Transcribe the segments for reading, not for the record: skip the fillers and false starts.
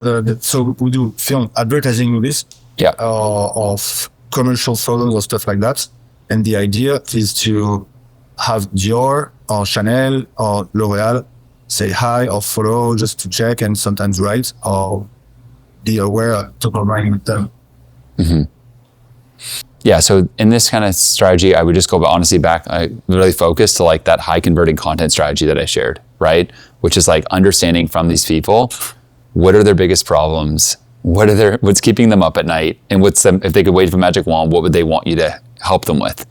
So we do film advertising movies, Yeah. of commercial photos or stuff like that. And the idea is to have Dior or Chanel or L'Oreal say hi or follow just to check and sometimes write or be aware top of mind with them. Mm-hmm. Yeah, so in this kind of strategy, I would just go honestly back, I really focus to like that high converting content strategy that I shared, right? Which is like understanding from these people, what are their biggest problems? What's keeping them up at night? And if they could wave a magic wand, what would they want you to help them with?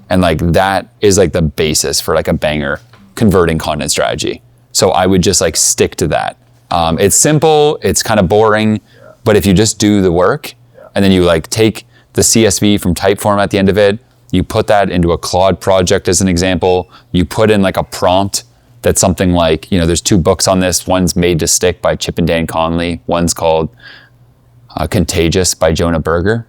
And like that is like the basis for like a banger converting content strategy. So I would just like stick to that. It's simple, it's kind of boring, but if you just do the work and then you like take the CSV from Typeform at the end of it, you put that into a Claude project as an example, you put in like a prompt that's something like, there's 2 books on this. One's Made to Stick by Chip and Dan Conley. One's called Contagious by Jonah Berger.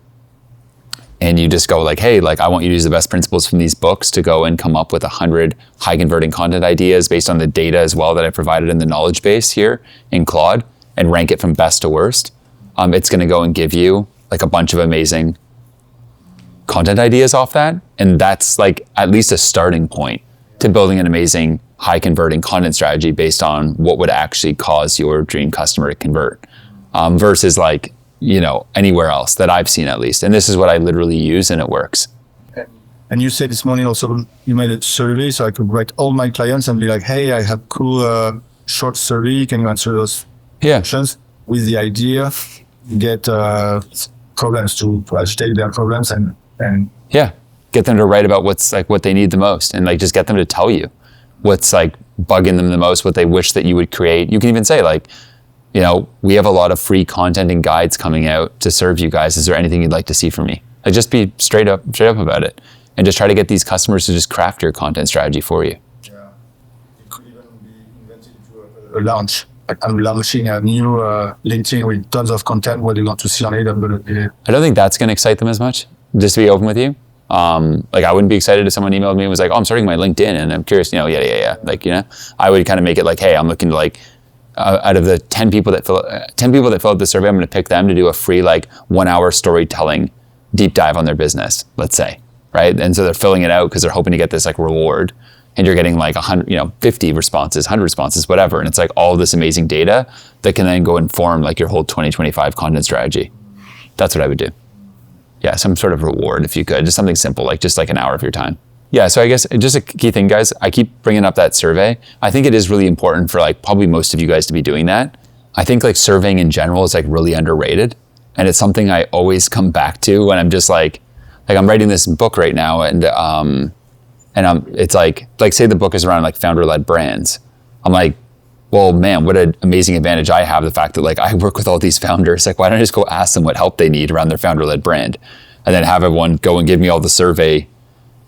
And you just go like, hey, like I want you to use the best principles from these books to go and come up with 100 high converting content ideas based on the data as well that I provided in the knowledge base here in Claude and rank it from best to worst. It's going to go and give you like a bunch of amazing content ideas off that. And that's like at least a starting point to building an amazing high converting content strategy based on what would actually cause your dream customer to convert, versus like, anywhere else that I've seen at least. And this is what I literally use and it works. And you said this morning also, you made a survey so I could write all my clients and be like, hey, I have cool short survey. Can you answer those questions with the idea, get problems to agitate their problems and get them to write about what's like what they need the most and like just get them to tell you what's like bugging them the most, what they wish that you would create. You can even say like, we have a lot of free content and guides coming out to serve you guys. Is there anything you'd like to see from me? Like just be straight up about it and just try to get these customers to just craft your content strategy for you. Yeah. It could even be invented into a launch. Like I'm launching a new LinkedIn with tons of content. What do you want to see on it? I don't think that's going to excite them as much, just to be open with you. Like I wouldn't be excited if someone emailed me and was like, oh, I'm starting my LinkedIn and I'm curious, yeah. Like, I would kind of make it like, hey, I'm looking to like, out of the 10 people that fill out the survey, I'm going to pick them to do a free like 1 hour storytelling deep dive on their business, let's say, right? And so they're filling it out because they're hoping to get this like reward, and you're getting like 100, 50 responses, 100 responses, whatever. And it's like all this amazing data that can then go inform like your whole 2025 content strategy. That's what I would do. Yeah, some sort of reward if you could, just something simple, like just like an hour of your time. Yeah, so I guess just a key thing, guys, I keep bringing up that survey. I think it is really important for like probably most of you guys to be doing that. I think like surveying in general is like really underrated. And it's something I always come back to when I'm just like I'm writing this book right now and it's like say the book is around like founder-led brands. I'm like, well, man, what an amazing advantage I have. The fact that like I work with all these founders, like why don't I just go ask them what help they need around their founder-led brand and then have everyone go and give me all the survey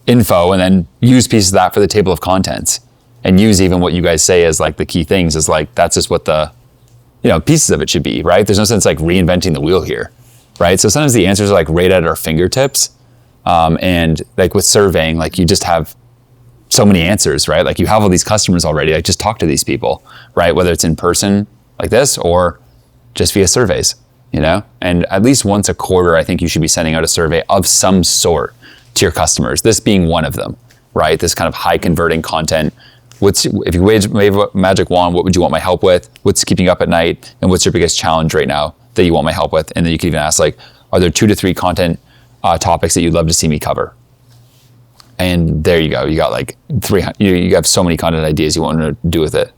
info and then use pieces of that for the table of contents and use even what you guys say as like the key things is like, that's just what the, pieces of it should be, right? There's no sense like reinventing the wheel here, right? So sometimes the answers are like right at our fingertips. And like with surveying, like you just have so many answers, right? Like you have all these customers already, like just talk to these people, right? Whether it's in person like this or just via surveys, and at least once a quarter, I think you should be sending out a survey of some sort to your customers, this being one of them, right? This kind of high converting content. If you wave a magic wand, what would you want my help with? What's keeping you up at night? And what's your biggest challenge right now that you want my help with? And then you can even ask like, are there 2 to 3 content topics that you'd love to see me cover? And there you go. You got like 300, you have so many content ideas you want to do with it.